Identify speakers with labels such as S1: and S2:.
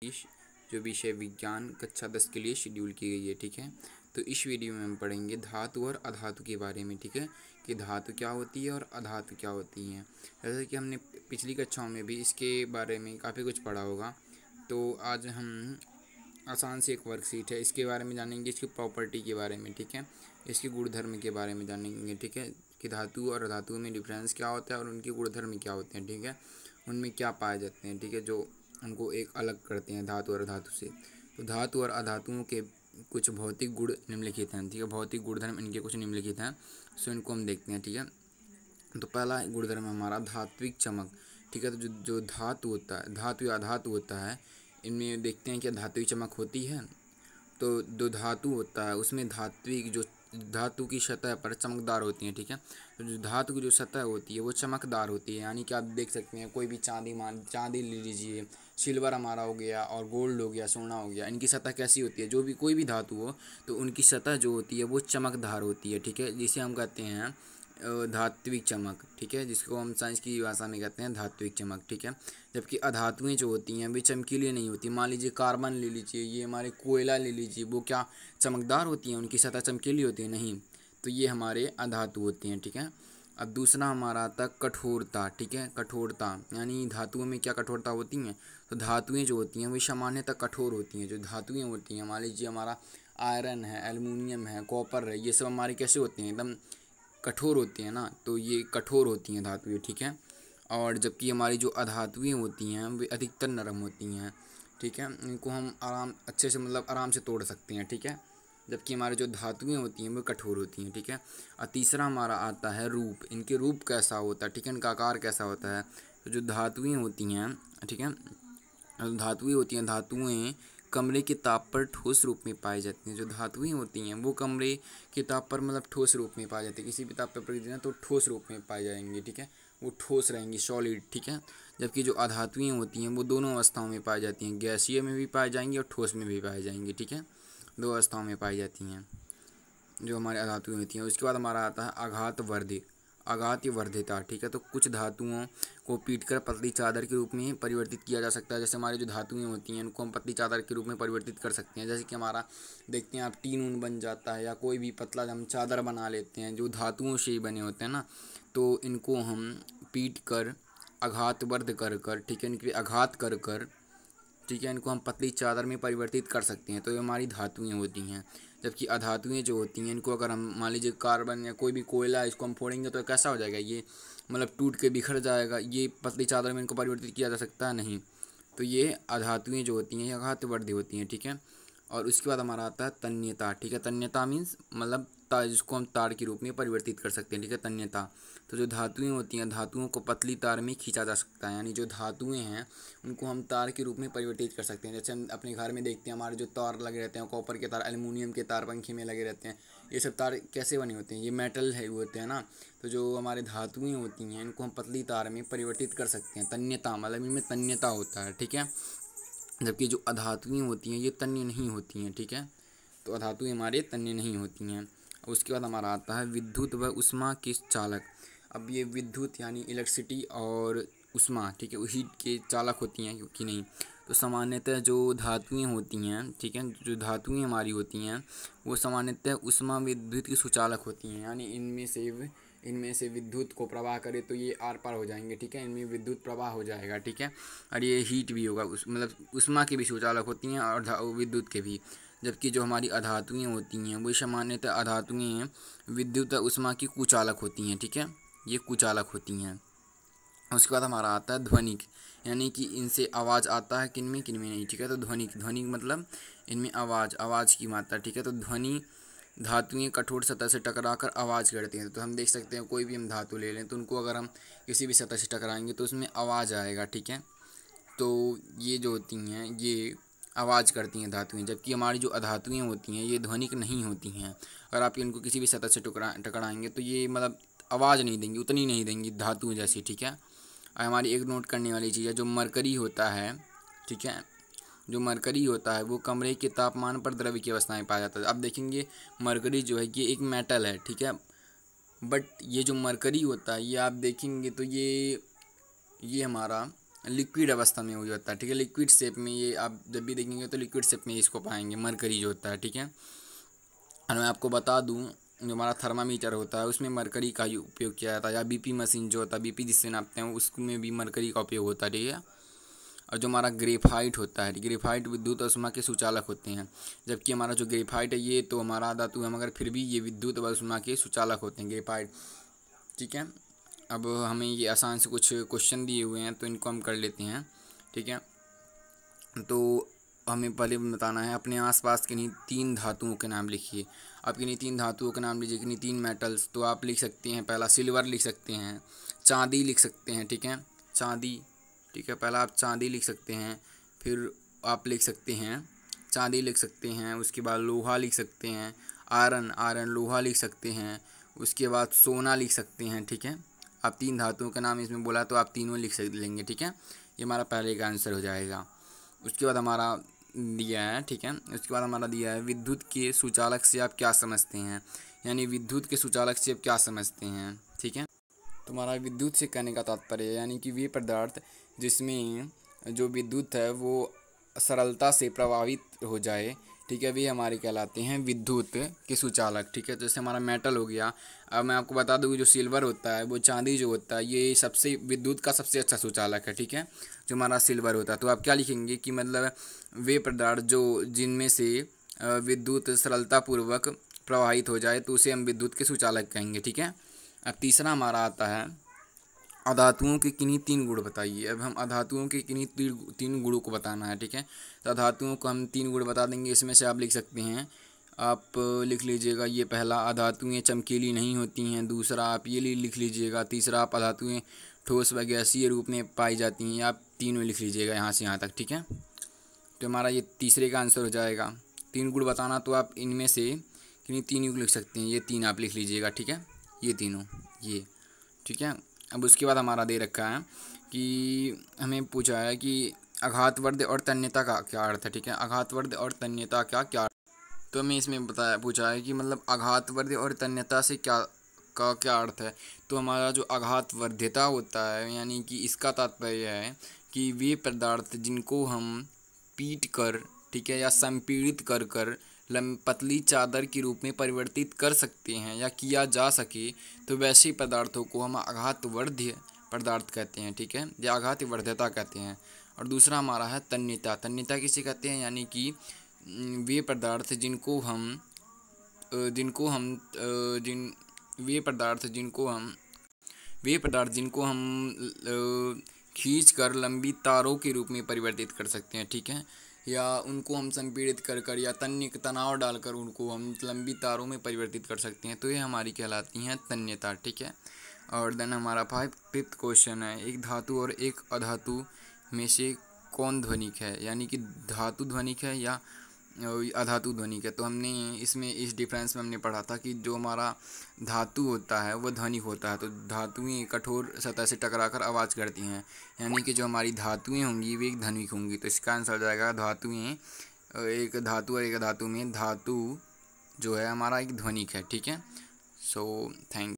S1: इस जो विषय विज्ञान कक्षा 10 के लिए शेड्यूल की गई है। ठीक है, तो इस वीडियो में हम पढ़ेंगे धातु और अधातु के बारे में। ठीक है, कि धातु क्या होती है और अधातु क्या होती हैं। जैसे कि हमने पिछली कक्षाओं में भी इसके बारे में काफ़ी कुछ पढ़ा होगा, तो आज हम आसान से एक वर्कशीट है इसके बारे में जानेंगे, इसकी प्रॉपर्टी के बारे में। ठीक है, इसके गुणधर्म के बारे में जानेंगे। ठीक है, कि धातु और अधातु में डिफरेंस क्या होता है और उनके गुणधर्म क्या होते हैं। ठीक है, उनमें क्या पाए जाते हैं। ठीक है, जो उनको एक अलग करते हैं धातु और अधातु से। तो धातु और अधातुओं के कुछ भौतिक गुण निम्नलिखित हैं। ठीक है, भौतिक गुणधर्म इनके कुछ निम्नलिखित हैं, सो इनको हम देखते हैं। ठीक है, तो पहला गुणधर्म हमारा धात्विक चमक। ठीक है, तो जो धातु होता है, धातु या अधातु होता है, इनमें देखते हैं कि धात्विक चमक होती है। तो जो धातु होता है उसमें धात्विक जो धातु की सतह पर चमकदार होती हैं। ठीक है, तो जो धातु की जो सतह होती है वो चमकदार होती है, यानी कि आप देख सकते हैं कोई भी चांदी ले लीजिए, सिल्वर हमारा हो गया और गोल्ड हो गया, सोना हो गया, इनकी सतह कैसी होती है, जो भी कोई भी धातु हो तो उनकी सतह जो होती है वो चमकदार होती है। ठीक है, जिसे हम कहते हैं धात्विक चमक। ठीक है, जिसको हम साइंस की भाषा में कहते हैं धात्विक चमक। ठीक है, जबकि अधातुएं जो होती हैं वे चमकीली नहीं होती। मान लीजिए कार्बन ले लीजिए, ये हमारे कोयला ले लीजिए, वो क्या चमकदार होती हैं, उनकी सतह चमकीली होती है? नहीं, तो ये हमारे अधातु होते हैं। ठीक है, अब दूसरा हमारा आता है कठोरता। ठीक है, कठोरता यानी धातुओं में क्या कठोरता होती हैं, तो धातुएं जो होती हैं वे सामान्यतः कठोर होती हैं। जो धातुएं होती हैं, मान लीजिए हमारा आयरन है, एल्युमिनियम है, कॉपर है, ये सब हमारे कैसे होते हैं, एकदम कठोर होती हैं ना, तो ये कठोर होती हैं धातुएं। ठीक है, और जबकि हमारी जो अधातुएं होती हैं वे अधिकतर नरम होती हैं। ठीक है, इनको हम अच्छे से आराम से तोड़ सकते हैं। ठीक है, जबकि हमारी जो धातुएं होती हैं वो कठोर होती हैं। ठीक है, और तीसरा हमारा आता है रूप। इनके रूप कैसा होता है, ठीक है, इनका आकार कैसा होता है। तो जो धातुएं होती हैं, ठीक है, धातुएं कमरे के ताप पर ठोस रूप में पाई जाती हैं। जो धातुएं होती हैं वो कमरे के ताप पर ठोस रूप में पाई जाती है। किसी भी ताप पर रख देना तो ठोस रूप में पाई जाएंगी। ठीक है, वो ठोस रहेंगी, सॉलिड। ठीक है, जबकि जो अधातुएं होती हैं वो दोनों अवस्थाओं में पाई जाती हैं, गैसीय में भी पाई जाएंगी और ठोस में भी पाई जाएंगी। ठीक है, दो अवस्थाओं में पाई जाती हैं जो हमारे अधातुएं होती हैं। उसके बाद हमारा आता है आघात वर्धिता। ठीक है, तो कुछ धातुओं को पीटकर पतली चादर के रूप में परिवर्तित किया जा सकता है। जैसे हमारी जो धातुएं होती हैं उनको हम पतली चादर के रूप में परिवर्तित कर सकते हैं। जैसे कि हमारा देखते हैं आप टीन ऊन बन जाता है, या कोई भी पतला हम चादर बना लेते हैं जो धातुओं से ही बने होते हैं ना, तो इनको हम पीट कर आघातवर्ध कर, ठीक है, इनके आघात कर, ठीक है, इनको हम पतली चादर में परिवर्तित कर सकते हैं। तो ये हमारी धातुएं होती हैं। जबकि अधातुएं जो होती हैं इनको अगर हम मान लीजिए कार्बन या कोई भी कोयला, इसको हम फोड़ेंगे तो कैसा हो जाएगा, ये टूट के बिखर जाएगा। ये पतली चादर में इनको परिवर्तित किया जा सकता है? नहीं। तो ये अधातुएं जो होती हैं ये आघातवर्धी होती हैं। ठीक है, और उसके बाद हमारा आता है तन्यता। ठीक है, तन्यता मीन्स जिसको हम तार के रूप में परिवर्तित कर सकते हैं। ठीक है, तन्यता। तो जो धातुएं होती हैं, धातुओं को पतली तार में खींचा जा सकता है, यानी जो धातुएं हैं उनको हम तार के रूप में परिवर्तित कर सकते हैं। जैसे हम अपने घर में देखते हैं हमारे जो तार लगे रहते हैं, कॉपर के तार, एल्युमिनियम के तार पंखे में लगे रहते हैं, ये सब तार कैसे बने होते हैं, ये मेटल है होते हैं ना। तो जो हमारे धातुएं होती हैं इनको हम पतली तार में परिवर्तित कर सकते हैं। तन्यता इनमें तन्यता होता है। ठीक है, जबकि जो अधातुएं होती हैं ये तन्य नहीं होती हैं। ठीक है, तो अधातुएं हमारे तन्य नहीं होती हैं। उसके बाद हमारा आता है विद्युत व ऊष्मा के चालक। अब ये विद्युत यानी इलेक्ट्रिसिटी और ऊष्मा, ठीक है, हीट के चालक होती हैं कि नहीं। तो सामान्यतः जो धातुएं होती हैं, ठीक है, जो धातुएं हमारी होती हैं वो सामान्यतः ऊष्मा विद्युत की सुचालक होती हैं, यानी इनमें से विद्युत को प्रवाह करे तो ये आर पार हो जाएंगे। ठीक है, इनमें विद्युत प्रवाह हो जाएगा। ठीक है, और ये हीट भी होगा, ऊष्मा की भी सुचालक होती हैं और विद्युत के भी। जबकि जो हमारी अधातुएं होती हैं वो सामान्यतः अधातुएं विद्युत ऊष्मा की कुचालक होती हैं। ठीक है, ये कुचालक होती हैं। उसके बाद हमारा आता है ध्वनिक, यानी कि इनसे आवाज़ आता है किनमें नहीं। ठीक है, तो ध्वनिक मतलब इनमें आवाज़ की मात्रा। ठीक है, तो ध्वनि धातुएं कठोर सतह से टकराकर आवाज़ करती हैं। तो हम देख सकते हैं कोई भी हम धातु ले लें तो उनको अगर हम किसी भी सतह से टकराएंगे तो उसमें आवाज़ आएगा। ठीक है, तो ये जो होती हैं ये आवाज़ करती हैं धातुएं, जबकि हमारी जो अधातुएं होती हैं ये ध्वनिक नहीं होती हैं। अगर आप इनको किसी भी सतह से टकराएंगे तो ये आवाज़ नहीं देंगी, उतनी नहीं देंगी धातुएं जैसी। ठीक है, और हमारी एक नोट करने वाली चीज़ है जो मरकरी होता है। ठीक है, जो मरकरी होता है वो कमरे के तापमान पर द्रव्य की अवस्था में पाया जाता है। अब देखेंगे मरकरी जो है ये एक मेटल है। ठीक है, बट ये जो मरकरी होता है ये आप देखेंगे तो ये हमारा लिक्विड अवस्था में हो जाता है, ठीक है। लिक्विड शेप में ये आप जब भी देखेंगे तो लिक्विड शेप में इसको पाएंगे, मरकरी जो होता है, ठीक है। और मैं आपको बता दूं, जो हमारा थर्मामीटर होता है उसमें मरकरी का ही उपयोग किया जाता है, या बीपी मशीन जो होता है, बीपी जिससे नापते हैं उसमें भी मरकरी का उपयोग होता है, ठीक है। और जो हमारा ग्रेफाइट होता है, ग्रेफाइट विद्युत अवस्मा के सुचालक होते हैं, जबकि हमारा जो ग्रेफाइट है ये तो हमारा धातु है, मगर फिर भी ये विद्युत अवस्मा के सुचालक होते हैं, ग्रेफाइट, ठीक है। अब हमें ये आसान से कुछ क्वेश्चन दिए हुए हैं तो इनको हम कर लेते हैं, ठीक है। तो हमें पहले बताना है अपने आसपास किन्हीं 3 धातुओं के नाम लिखिए। आप किन्हीं 3 धातुओं के नाम लीजिए, किन्हीं 3 मेटल्स। तो आप लिख सकते हैं, पहला सिल्वर लिख सकते हैं, चांदी लिख सकते हैं, ठीक है, चांदी, ठीक है। पहला आप चांदी लिख सकते हैं, फिर आप लिख सकते हैं चांदी लिख सकते हैं, उसके बाद लोहा लिख सकते हैं, आयरन लोहा लिख सकते हैं, उसके बाद सोना लिख सकते हैं, ठीक है। आप 3 धातुओं का नाम इसमें बोला तो आप तीनों लिख लेंगे, ठीक है। ये हमारा पहले का आंसर हो जाएगा। उसके बाद हमारा दिया है, ठीक है, उसके बाद हमारा दिया है विद्युत के सुचालक से आप क्या समझते हैं, यानी विद्युत के सुचालक से आप क्या समझते हैं, ठीक है। तुम्हारा विद्युत से कहने का तात्पर्य यानी कि वे पदार्थ जिसमें जो विद्युत है वो सरलता से प्रभावित हो जाए, ठीक है, वे हमारे कहलाते हैं विद्युत के सुचालक, ठीक है। जैसे हमारा मेटल हो गया। अब मैं आपको बता दूँ जो सिल्वर होता है, वो चांदी जो होता है, ये सबसे विद्युत का सबसे अच्छा सुचालक है, ठीक है, जो हमारा सिल्वर होता है। तो आप क्या लिखेंगे कि मतलब वे पदार्थ जो जिनमें से विद्युत सरलतापूर्वक प्रवाहित हो जाए तो उसे हम विद्युत के सुचालक कहेंगे, ठीक है। अब तीसरा हमारा आता है अधातुओं के किन्हीं 3 गुण बताइए। अब हम अधातुओं के किन्हीं 3 गुणों को बताना है, ठीक है। तो अधातुओं को हम 3 गुण बता देंगे, इसमें से आप लिख सकते हैं, आप लिख लीजिएगा ये पहला, अधातुएं चमकीली नहीं होती हैं। दूसरा आप ये लिख लीजिएगा। तीसरा आप अधातुएं ठोस व गैसीय रूप में पाई जाती हैं। आप तीनों लिख लीजिएगा यहाँ से यहाँ तक, ठीक है। तो हमारा ये तीसरे का आंसर हो जाएगा। 3 गुण बताना तो आप इनमें से किन्हीं 3 लिख सकते हैं, ये 3 आप लिख लीजिएगा, ठीक है, ये तीनों, ये, ठीक है। अब उसके बाद हमारा दे रखा है कि हमें पूछा है कि आघातवर्ध और तन्यता का क्या अर्थ है, ठीक है। आघातवर्ध और तन्यता क्या तो हमें इसमें बताया पूछा है कि मतलब आघातवर्ध और तन्यता से क्या अर्थ है। तो हमारा जो आघातवर्ध्यता होता है यानी कि इसका तात्पर्य है कि वे पदार्थ जिनको हम पीट कर, ठीक है, या संपीड़ित कर कर पतली चादर के रूप में परिवर्तित कर सकते हैं या किया जा सके, तो वैसे पदार्थों को हम आघातवर्ध्य पदार्थ कहते हैं, ठीक है, या आघातवर्ध्यता कहते हैं। और दूसरा हमारा है तन्यता। तन्यता किसे कहते हैं, यानी कि वे पदार्थ जिनको हम जिन वे पदार्थ जिनको हम खींच कर लंबी तारों के रूप में परिवर्तित कर सकते हैं, ठीक है, या उनको हम संपीड़ित कर या तनाव डालकर उनको हम लंबी तारों में परिवर्तित कर सकते हैं, तो ये हमारी कहलाती हैं तन्यता, ठीक है। और देन हमारा 5th क्वेश्चन है, एक धातु और एक अधातु में से कौन ध्वनिक है, यानी कि धातु ध्वनिक है या अधातु ध्वनिक है। तो हमने इसमें इस डिफरेंस में हमने पढ़ा था कि जो हमारा धातु होता है वो ध्वनिक होता है, तो धातुएं कठोर सतह से टकराकर आवाज़ करती हैं, यानी कि जो हमारी धातुएं होंगी वे एक ध्वनिक होंगी। तो इसका आंसर हो जाएगा धातुएं, एक धातु और एक धातु में धातु जो है हमारा एक ध्वनिक है, ठीक है। So thank